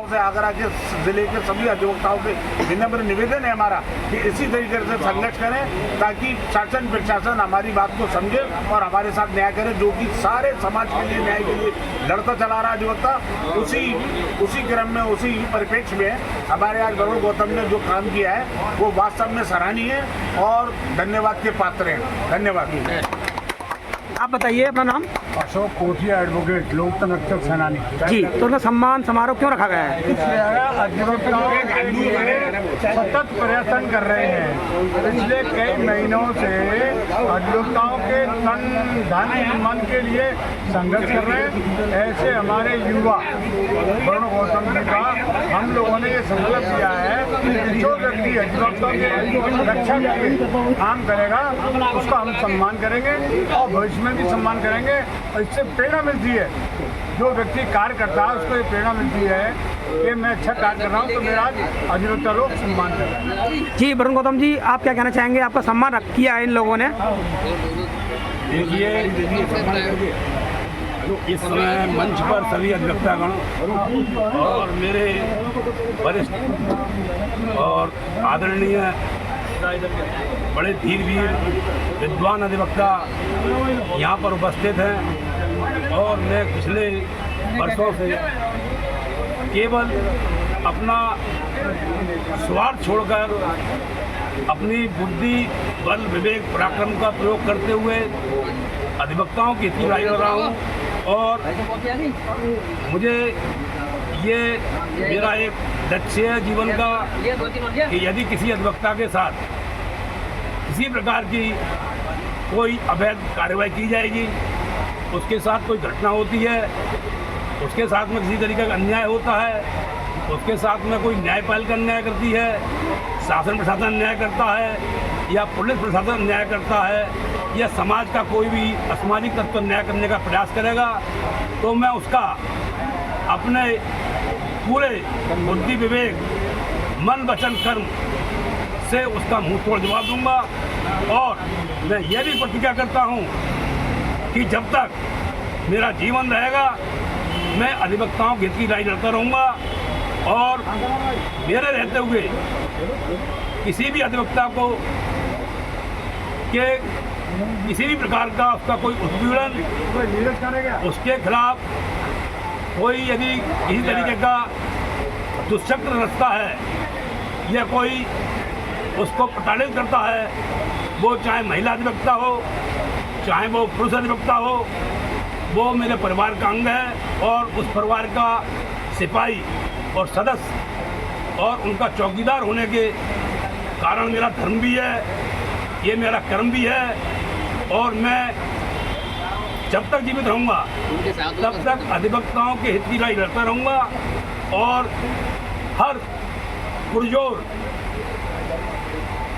अधिवक्ताओं से, आगरा के जिले के सभी अधिवक्ताओं से विनम्र निवेदन है हमारा कि इसी तरीके से संघर्ष करें ताकि शासन प्रशासन हमारी बात को समझे और हमारे साथ न्याय करे। जो कि सारे समाज के लिए न्याय के लिए लड़ता चला रहा अधिवक्ता, उसी क्रम में, उसी परिप्रेक्ष्य में हमारे आज वरुण गौतम ने जो काम किया है वो वास्तव में सराहनीय है और धन्यवाद के पात्र हैं। धन्यवाद। आप बताइए अपना नाम। अशोक कोठिया, एडवोकेट, लोकतंत्र रक्षक सेनानी जी। तो उनका सम्मान समारोह क्यों रखा गया है? इसलिए अधिवक्ताओं के लिए सतत प्रयत्न कर रहे हैं। पिछले कई महीनों से अधिवक्ताओं के तन धन मन के लिए संघर्ष कर रहे हैं। ऐसे हमारे युवा वरुण गौतम जी का हम लोगों ने ये संकल्प किया है कि जो व्यक्ति अधिवक्ताओं की रक्षा के लिए काम करेगा उसका हम सम्मान करेंगे और भविष्य में भी सम्मान करेंगे। और इससे प्रेरणा मिलती है, जो व्यक्ति कार्य करता है उसको ये प्रेरणा मिलती है कि मैं अच्छा कार्य कर रहा हूँ तो मेरा अधिवक्ता लोग सम्मान कर रहे हैं। जी वरुण गौतम जी, आप क्या कहना चाहेंगे? आपका सम्मान किया है इन लोगों ने। देखिए, इस समय मंच पर सभी अधिवक्तागण और मेरे वरिष्ठ और आदरणीय बड़े धीर विद्वान अधिवक्ता यहाँ पर उपस्थित हैं और मैं पिछले वर्षों से केवल अपना स्वार्थ छोड़कर अपनी बुद्धि, बल, विवेक, पराक्रम का प्रयोग करते हुए अधिवक्ताओं की हित की लड़ाई लड़ रहा हूँ। और मुझे ये मेरा एक लक्ष्य है जीवन का कि यदि किसी अधिवक्ता के साथ किसी प्रकार की कोई अवैध कार्रवाई की जाएगी, उसके साथ कोई घटना होती है, उसके साथ में किसी तरीके का अन्याय होता है, उसके साथ में कोई न्यायपालिका अन्याय करती है, शासन प्रशासन अन्याय करता है या पुलिस प्रशासन अन्याय करता है या समाज का कोई भी असामाजिक तत्व अन्याय करने का प्रयास करेगा, तो मैं उसका अपने पूरे बुद्धि, विवेक, मन, वचन, कर्म से उसका मुंह तोड़ जवाब दूंगा। और मैं ये भी प्रतिज्ञा करता हूँ कि जब तक मेरा जीवन रहेगा मैं अधिवक्ताओं के हित की लड़ाई लड़ता रहूँगा और मेरे रहते हुए किसी भी अधिवक्ता को के किसी भी प्रकार का उसका कोई उत्पीड़न, उसके खिलाफ कोई यदि किसी तरीके का दुष्चक्र रचता है या कोई उसको प्रताड़ित करता है, वो चाहे महिला अधिवक्ता हो, चाहे वो पुरुष अधिवक्ता हो, वो मेरे परिवार का अंग है और उस परिवार का सिपाही और सदस्य और उनका चौकीदार होने के कारण मेरा धर्म भी है, ये मेरा कर्म भी है। और मैं जब तक जीवित रहूँगा तब तक अधिवक्ताओं के हित की लड़ाई लड़ता रहूँगा और हर पुरजोर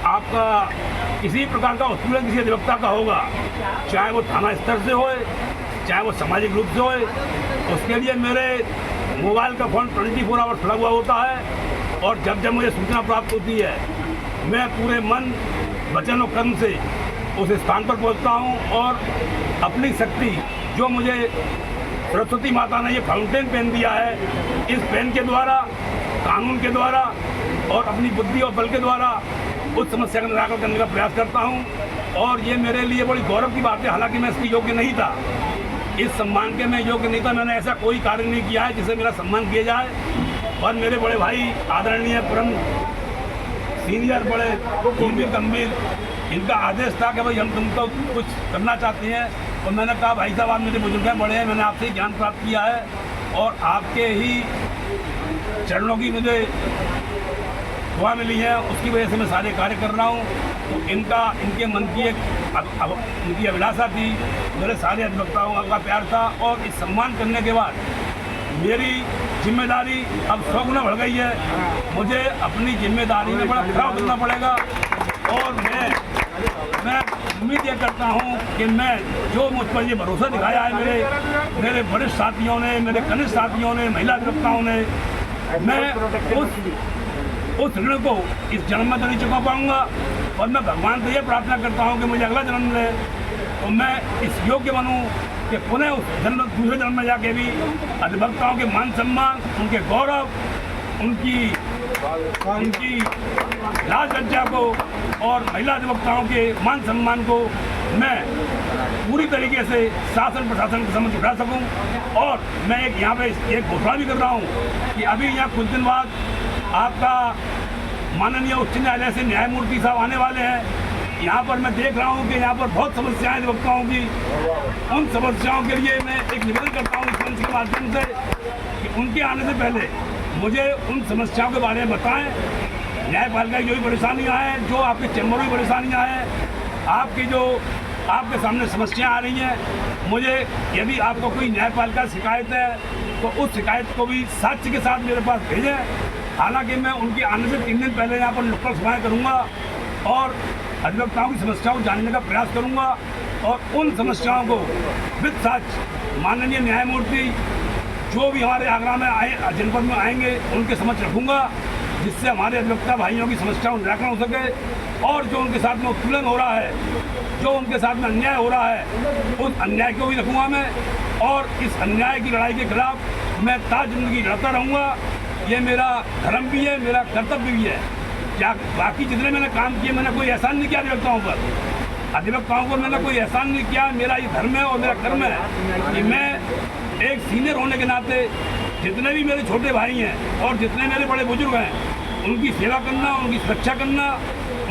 आपका किसी प्रकार का उत्पीड़न किसी अधिवक्ता का होगा, चाहे वो थाना स्तर से होए, चाहे वो सामाजिक रूप से होए, उसके लिए मेरे मोबाइल का फ़ोन 24 आवर्स खुला हुआ होता है। और जब जब मुझे सूचना प्राप्त होती है मैं पूरे मन, वचन और कर्म से उस स्थान पर पहुंचता हूं और अपनी शक्ति, जो मुझे सरस्वती माता ने ये फाउंटेन पेन दिया है, इस पेन के द्वारा, कानून के द्वारा और अपनी बुद्धि और बल के द्वारा उस समस्या का निराकरण करने का प्रयास करता हूं। और ये मेरे लिए बड़ी गौरव की बात है, हालांकि मैं इसकी योग्य नहीं था, इस सम्मान के मैं योग्य नहीं था। मैंने ऐसा कोई कार्य नहीं किया है जिससे मेरा सम्मान किया जाए। और मेरे बड़े भाई आदरणीय परम सीनियर बड़े गंभीर, इनका आदेश था कि भाई हम तुमको कुछ करना चाहते हैं, और मैंने कहा भाई साहब आप मेरे बुजुर्ग बड़े हैं, मैंने आपसे ज्ञान प्राप्त किया है और आपके ही चरणों की मुझे दुआ मिली है, उसकी वजह से मैं सारे कार्य कर रहा हूँ। तो इनके मन की इनकी अभिलाषा थी, मेरे सारे अधिवक्ताओं का प्यार था। और इस सम्मान करने के बाद मेरी जिम्मेदारी अब 100 गुना बढ़ गई है। मुझे अपनी जिम्मेदारी में बड़ा खरा उतरना पड़ेगा और मैं उम्मीद ये करता हूँ कि मैं जो मुझ पर ये भरोसा दिखाया है मेरे वरिष्ठ साथियों ने, मेरे कनिष्ठ साथियों ने, महिला अधिवक्ताओं ने, मैं उस ऋण को इस जन्म में तो नहीं चुका पाऊँगा। और मैं भगवान से ये प्रार्थना करता हूँ कि मुझे अगला जन्म मिले तो मैं इस योग्य बनूँ कि पुनः उस दूसरे जन्म में जाके भी अधिवक्ताओं के मान सम्मान, उनके गौरव उनकी लाज लज्जा को और महिला अधिवक्ताओं के मान सम्मान को मैं पूरी तरीके से शासन प्रशासन के समक्ष उठा सकूं। और मैं यहाँ पे एक घोषणा भी कर रहा हूँ कि अभी यहाँ कुछ दिन बाद आपका माननीय उच्च न्यायालय से न्यायमूर्ति साहब आने वाले हैं। यहाँ पर मैं देख रहा हूँ कि यहाँ पर बहुत समस्याएं अधिवक्ताओं की, उन समस्याओं के लिए मैं एक निवेदन करता हूँ इस मंच के माध्यम से कि उनके आने से पहले मुझे उन समस्याओं के बारे में बताएं। न्यायपालिका की जो भी परेशानियाँ हैं, जो आपके चैम्बरों की परेशानियाँ हैं, आपके सामने समस्याएं आ रही हैं, मुझे यदि आपको कोई न्यायपालिका शिकायत है तो उस शिकायत को भी साक्ष्य के साथ मेरे पास भेजें। हालांकि मैं उनके आने से 3 दिन पहले यहाँ पर नुक्कड़ सभाएं करूँगा और अधिवक्ताओं की समस्याओं को जानने का प्रयास करूँगा और उन समस्याओं को विद साक्ष्य माननीय न्यायमूर्ति जो भी हमारे आगरा में आए, जनपद में आएंगे, उनके समक्ष रखूँगा, जिससे हमारे अधिवक्ता भाइयों की समस्याओं का निराकरण हो सके। और जो उनके साथ में उत्पीड़न हो रहा है, जो उनके साथ में अन्याय हो रहा है, उस अन्याय को भी रखूँगा मैं। और इस अन्याय की लड़ाई के खिलाफ मैं ताज जिंदगी लड़ता रहूँगा। ये मेरा धर्म भी है, मेरा कर्तव्य भी है। क्या बाकी जितने मैंने काम किए, मैंने कोई एहसान नहीं किया अधिवक्ताओं को मैंने कोई एहसान नहीं किया। मेरा ये धर्म है और मेरा कर्म है कि मैं एक सीनियर होने के नाते जितने भी मेरे छोटे भाई हैं और जितने मेरे बड़े बुजुर्ग हैं, उनकी सेवा करना, उनकी सुरक्षा करना,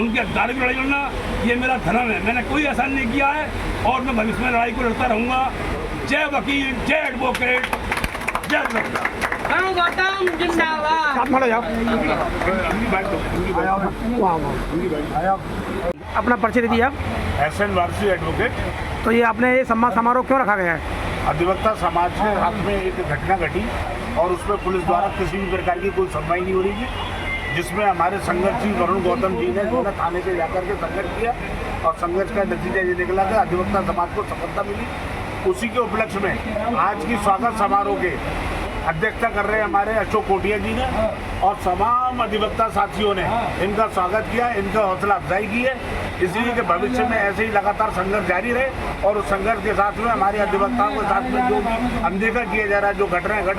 उनके अधिकारों की लड़ाई लड़ना, ये मेरा धर्म है। मैंने कोई एहसान नहीं किया है और मैं भविष्य में लड़ाई को लड़ता रहूँगा। जय वकील, जय एडवोकेट, जय अधिवक्ता। साथ में जाओ, अपना परिचय दीजिए आप। SN Warsi advocate. तो ये आपने ये सम्मान समारोह क्यों रखा गया है? अधिवक्ता समाज के हाथ में एक घटना घटी और उसमें पुलिस द्वारा किसी भी प्रकार की कोई सुनवाई नहीं हो रही थी, जिसमें हमारे संघर्ष जी वरुण गौतम जी ने थाने से जाकर के संघर्ष किया और संघर्ष का नतीजा ये निकला कि अधिवक्ता समाज को सफलता मिली। उसी के उपलक्ष्य में आज की स्वागत समारोह के अध्यक्षता कर रहे हमारे अशोक कोटिया जी ने और तमाम अधिवक्ता साथियों ने इनका स्वागत किया, इनका हौसला अफजाई की है, इसलिए कि भविष्य में ऐसे ही लगातार संघर्ष जारी रहे और उस संघर्ष के साथ में हमारे अधिवक्ताओं के साथ में जो अनदेखा किया जा रहा है, जो घटनाएं घट